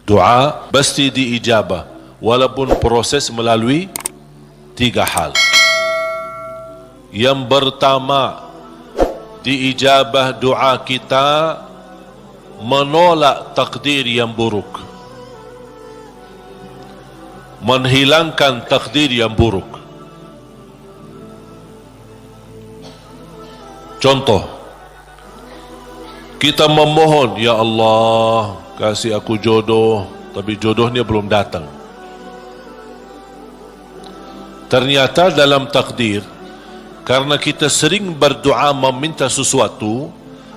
Doa pasti diijabah walaupun proses melalui 3 hal. Yang pertama, diijabah doa kita menolak takdir yang buruk, menghilangkan takdir yang buruk. Contoh, kita memohon, ya Allah, kasih aku jodoh, tapi jodohnya belum datang. Ternyata dalam takdir, karena kita sering berdoa meminta sesuatu,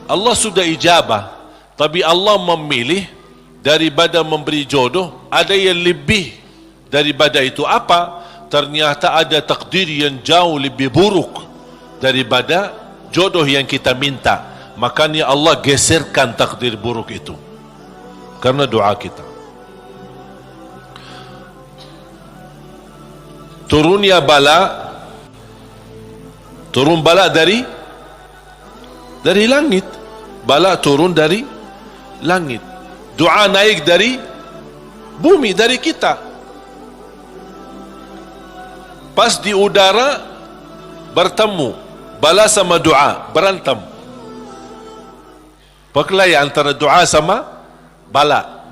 Allah sudah ijabah, tapi Allah memilih daripada memberi jodoh, ada yang lebih daripada itu. Apa? Ternyata ada takdir yang jauh lebih buruk daripada jodoh yang kita minta. Makanya Allah geserkan takdir buruk itu karena doa kita. Turunnya bala, turun bala dari langit. Bala turun dari langit. Doa naik dari bumi, dari kita. Pas di udara bertemu, bala sama doa berantem. Perkelahian antara doa sama bala.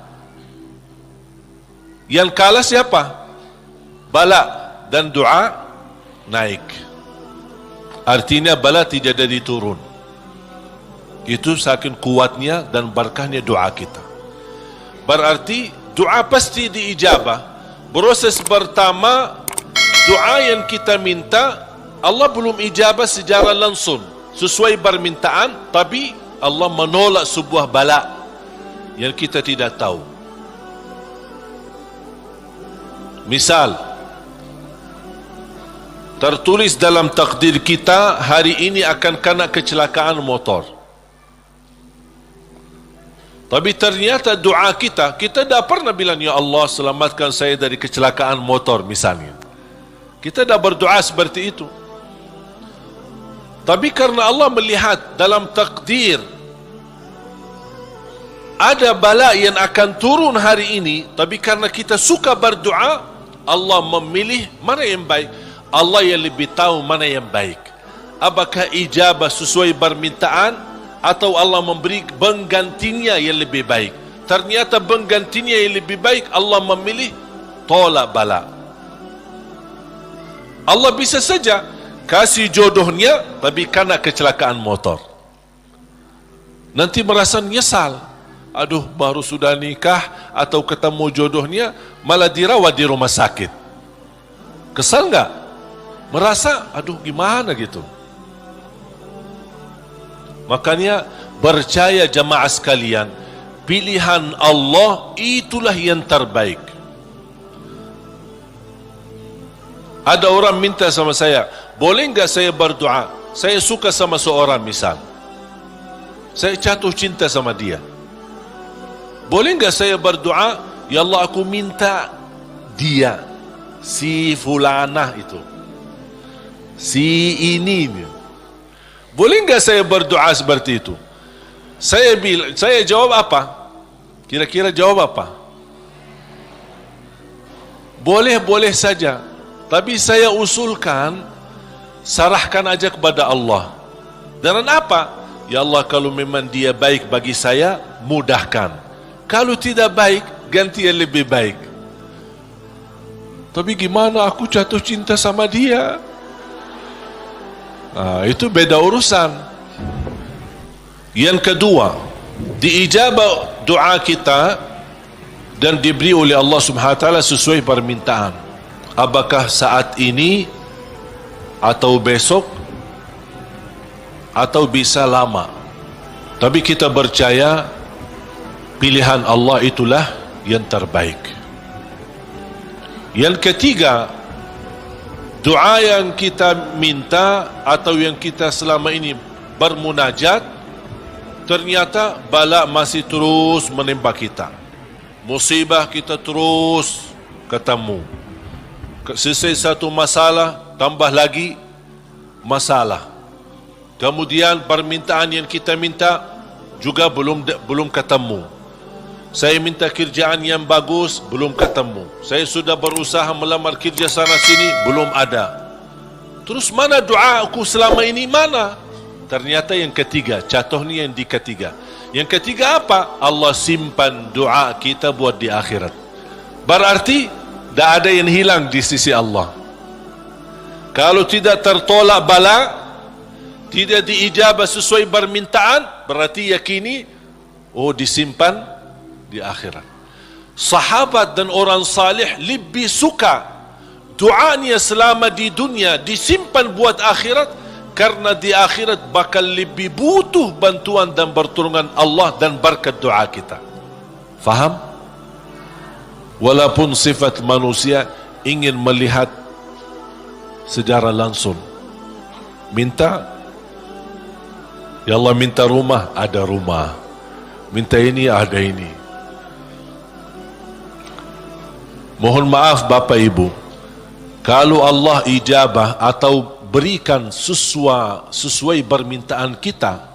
Yang kalah siapa? Bala, dan doa naik. Artinya bala tidak jadi turun. Itu saking kuatnya dan berkahnya doa kita. Berarti doa pasti diijabah. Proses pertama, doa yang kita minta Allah belum ijabah secara langsung sesuai permintaan, tapi Allah menolak sebuah bala yang kita tidak tahu. Misal, tertulis dalam takdir kita hari ini akan kena kecelakaan motor, tapi ternyata doa kita tidak pernah bilang, ya Allah selamatkan saya dari kecelakaan motor misalnya. Kita dah berdoa seperti itu. Tapi karena Allah melihat dalam takdir ada bala yang akan turun hari ini, tapi karena kita suka berdoa, Allah memilih mana yang baik. Allah yang lebih tahu mana yang baik. Apakah ijabah sesuai permintaan atau Allah memberi penggantinya yang lebih baik. Ternyata penggantinya yang lebih baik, Allah memilih tolak bala. Allah bisa saja kasih jodohnya, tapi kena kecelakaan motor. Nanti merasa nyesal. Aduh, baru sudah nikah atau ketemu jodohnya, malah dirawat di rumah sakit. Kesal enggak? Merasa, aduh gimana gitu. Makanya percaya jamaah sekalian, pilihan Allah itulah yang terbaik. Ada orang minta sama saya, boleh enggak saya berdoa? Saya suka sama seorang misal, saya jatuh cinta sama dia. Boleh enggak saya berdoa, ya Allah aku minta dia, si fulanah itu, si ini. Boleh enggak saya berdoa seperti itu? Saya jawab apa? Kira-kira jawab apa? Boleh-boleh saja. Tapi saya usulkan, serahkan aja kepada Allah. Dan apa? Ya Allah, kalau memang dia baik bagi saya, mudahkan. Kalau tidak baik, ganti yang lebih baik. Tapi gimana aku jatuh cinta sama dia? Nah, itu beda urusan. Yang kedua, diijabah doa kita dan diberi oleh Allah Subhanahu wa taala sesuai permintaan. Apakah saat ini atau besok atau bisa lama. Tapi kita percaya pilihan Allah itulah yang terbaik. Yang ketiga, doa yang kita minta atau yang kita selama ini bermunajat, ternyata bala masih terus menimpa kita. Musibah kita terus ketemu. Selesai satu masalah, tambah lagi masalah. Kemudian permintaan yang kita minta juga belum ketemu. Saya minta kerjaan yang bagus, belum ketemu. Saya sudah berusaha melamar kerja sana sini, belum ada. Terus mana doa aku selama ini, mana? Ternyata yang ketiga, contohnya yang di ketiga. Yang ketiga apa? Allah simpan doa kita buat di akhirat. Berarti tidak ada yang hilang di sisi Allah. Kalau tidak tertolak bala, tidak diijabah sesuai permintaan, berarti yakini, oh disimpan di akhirat. Sahabat dan orang salih lebih suka doanya selama di dunia disimpan buat akhirat, karena di akhirat bakal lebih butuh bantuan dan pertolongan Allah dan berkat doa kita. Faham? Walaupun sifat manusia ingin melihat secara langsung, minta, ya Allah minta rumah, ada rumah. Minta ini, ada ini. Mohon maaf Bapak Ibu, kalau Allah ijabah atau berikan sesuai permintaan kita,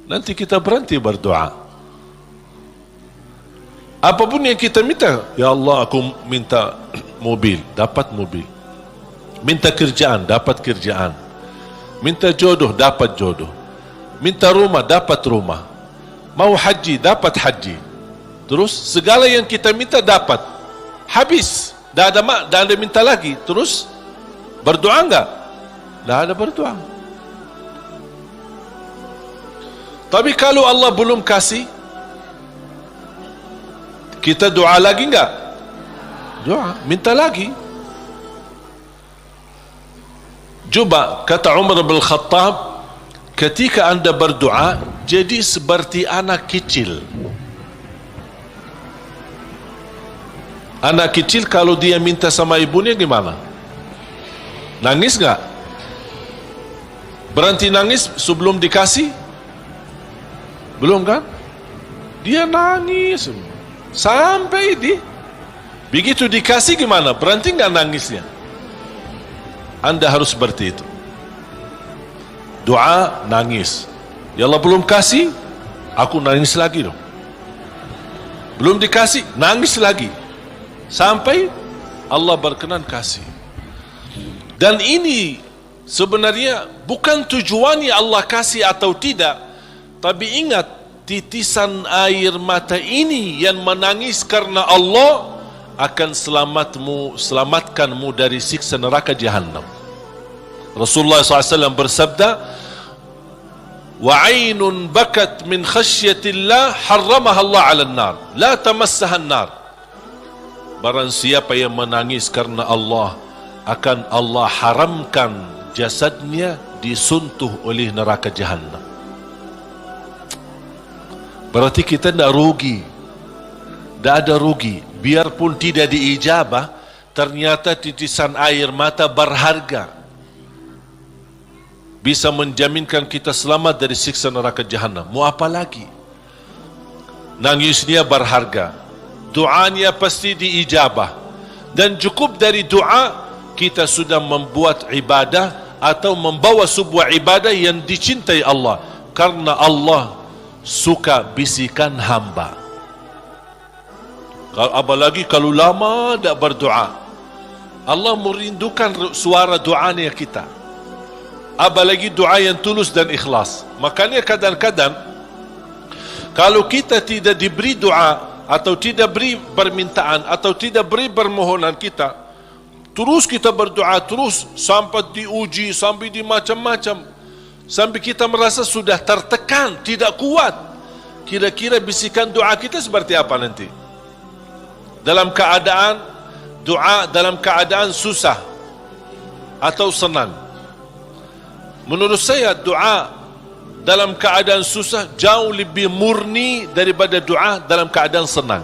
nanti kita berhenti berdoa. Apapun yang kita minta, ya Allah aku minta mobil, dapat mobil. Minta kerjaan, dapat kerjaan. Minta jodoh, dapat jodoh. Minta rumah, dapat rumah. Mau haji, dapat haji. Terus segala yang kita minta dapat. Habis, dah ada minta lagi. Terus berdoa enggak? Dah ada berdoa. Tapi kalau Allah belum kasih, kita doa lagi enggak? Doa, minta lagi. Coba kata Umar bin Khattab, ketika anda berdoa, jadi seperti anak kecil. Anak kecil kalau dia minta sama ibunya gimana? Nangis enggak? Berhenti nangis sebelum dikasih? Belum kan? Dia nangis sampai begitu dikasih gimana? Berhenti enggak nangisnya? Anda harus seperti itu. Doa, nangis. Ya Allah belum kasih, aku nangis lagi dong. Belum dikasih, nangis lagi. Sampai Allah berkenan kasih. Dan ini sebenarnya bukan tujuannya Allah kasih atau tidak, tapi ingat, titisan air mata ini yang menangis karena Allah akan selamatkanmu dari siksa neraka Jahannam. Rasulullah SAW bersabda, wa ainun bakat min khasyatillah harramaha Allah 'alan nar, la tamassaha an-nar. Barang siapa yang menangis karena Allah, akan Allah haramkan jasadnya disuntuh oleh neraka Jahannam. Berarti kita tidak rugi, tidak ada rugi. Biarpun tidak diijabah, ternyata titisan air mata berharga, bisa menjaminkan kita selamat dari siksa neraka Jahannam. Mau apa lagi? Nangisnya berharga, doanya pasti diijabah, dan cukup dari doa kita sudah membuat ibadah atau membawa sebuah ibadah yang dicintai Allah, karena Allah suka bisikan hamba. Apalagi kalau lama tak berdoa, Allah merindukan suara doanya kita. Apalagi doa yang tulus dan ikhlas. Makanya kadang-kadang kalau kita tidak diberi doa atau tidak beri permintaan atau tidak beri permohonan kita, terus kita berdoa terus sampai diuji, sampai di macam-macam, sampai kita merasa sudah tertekan, tidak kuat. Kira-kira bisikan doa kita seperti apa nanti? Dalam keadaan doa, dalam keadaan susah atau senang? Menurut saya doa dalam keadaan susah jauh lebih murni daripada doa dalam keadaan senang.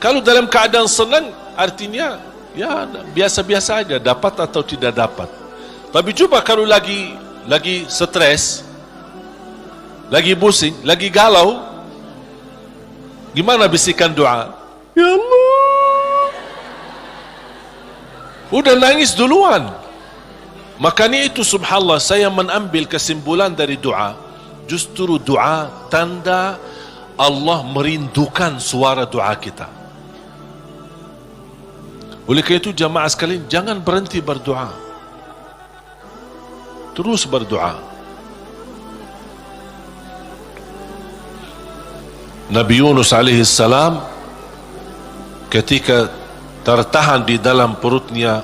Kalau dalam keadaan senang, artinya ya biasa-biasa aja, dapat atau tidak dapat. Tapi coba kalau lagi stres, lagi pusing, lagi galau, gimana bisikan doa? Ya Allah, udah nangis duluan. Makanya itu subhanallah, saya mengambil kesimpulan dari doa, justru doa tanda Allah merindukan suara doa kita. Oleh kerana itu jamaah sekalian, jangan berhenti berdoa. Terus berdoa. Nabi Yunus alaihi salam ketika tertahan di dalam perutnya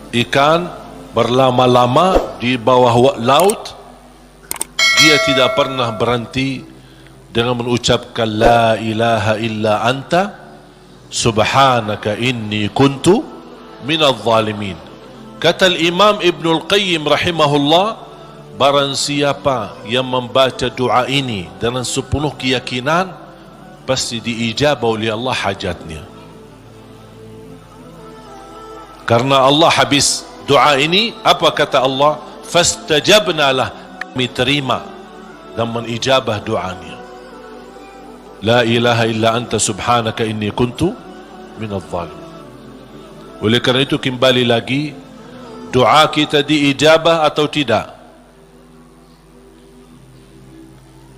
ikan berlama-lama di bawah laut, dia tidak pernah berhenti dengan mengucapkan la ilaha illa anta subhanaka inni kuntu minadh zalimin. Kata Imam Ibnul Qayyim rahimahullah, barang siapa yang membaca doa ini dengan sepenuh keyakinan, pasti diijabah oleh Allah hajatnya. Karena Allah habis doa ini, apa kata Allah? Fastajabna lah, kami terima dan menijabah doanya. La ilaha illa anta subhanaka inni kuntu minadh zalimin. Oleh kerana itu kembali lagi, doa kita diijabah atau tidak?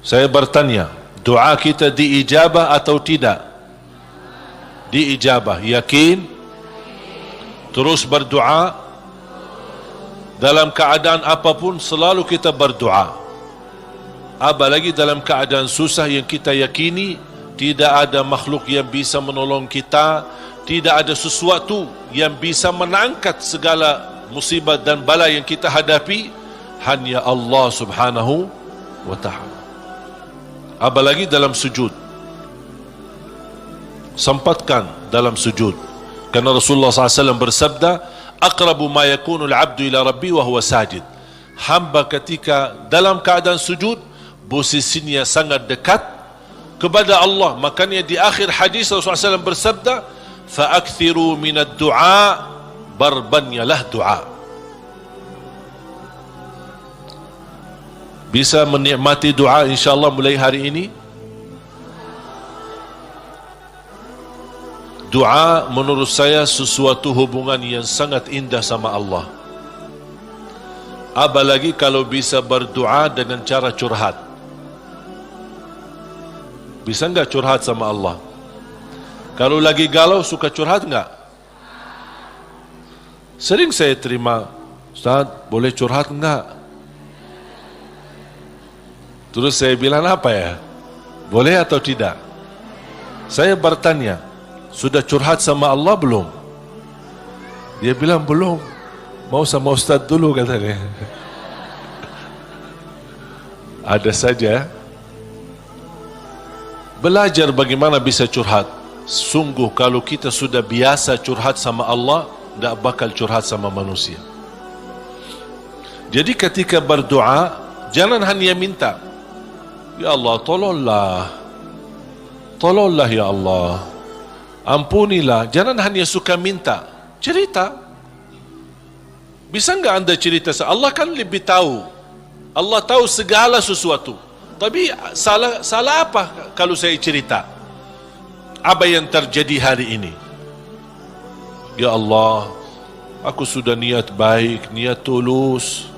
Saya bertanya, doa kita diijabah atau tidak? Diijabah. Yakin? Terus berdoa. Dalam keadaan apapun selalu kita berdoa. Apalagi dalam keadaan susah yang kita yakini tidak ada makhluk yang bisa menolong kita, tidak ada sesuatu yang bisa mengangkat segala musibah dan bala yang kita hadapi, hanya Allah subhanahu wa ta'ala. Apalagi dalam sujud, sempatkan dalam sujud, karena Rasulullah SAW bersabda, aqrabu ma yakunu al-'abdu ila rabbi wa huwa sajid. Hamba ketika dalam keadaan sujud, posisinya sangat dekat kepada Allah. Makanya di akhir hadis Rasulullah SAW bersabda, fa'akthiru minad du'a, barbanyalah doa. Bisa menikmati doa insyaAllah mulai hari ini. Doa menurut saya sesuatu hubungan yang sangat indah sama Allah. Apalagi kalau bisa berdoa dengan cara curhat. Bisa enggak curhat sama Allah? Kalau lagi galau suka curhat enggak? Sering saya terima, Ustaz boleh curhat enggak? Terus saya bilang apa ya? Boleh atau tidak? Saya bertanya, sudah curhat sama Allah belum? Dia bilang belum. Mau sama Ustaz dulu katanya. Ada saja. Belajar bagaimana bisa curhat. Sungguh kalau kita sudah biasa curhat sama Allah, tidak bakal curhat sama manusia. Jadi ketika berdoa, jangan hanya minta, ya Allah tolonglah, tolonglah ya Allah, ampunilah. Jangan hanya suka minta, cerita. Bisa enggak anda cerita? Allah kan lebih tahu. Allah tahu segala sesuatu. Tapi salah apa kalau saya cerita apa yang terjadi hari ini? Ya Allah, aku sudah niat baik, niat tulus,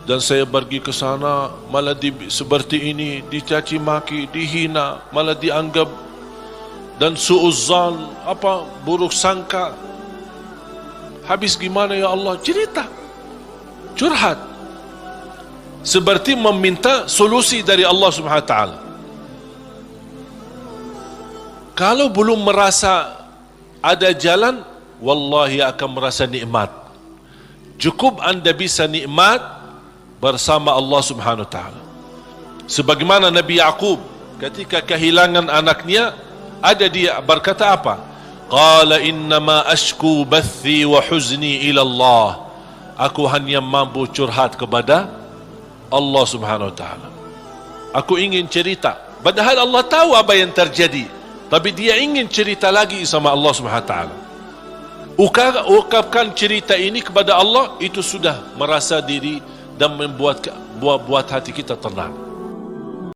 dan saya pergi ke sana malah seperti ini, dicaci maki, dihina, malah dianggap dan suuzzan, buruk sangka. Habis gimana ya Allah? Cerita, curhat, seperti meminta solusi dari Allah Subhanahu wa taala. Kalau belum merasa ada jalan, wallahi akan merasa nikmat. Cukup anda bisa nikmat bersama Allah Subhanahu wa taala. Sebagaimana Nabi Yaqub ketika kehilangan anaknya, ada dia berkata apa? Qala innama ashku bathi wa huzni ila Allah. Aku hanya mampu curhat kepada Allah Subhanahu wa taala. Aku ingin cerita, padahal Allah tahu apa yang terjadi, tapi dia ingin cerita lagi sama Allah Subhanahu wa taala. Ungkapkan cerita ini kepada Allah, itu sudah merasa diri dan membuat hati kita tenang.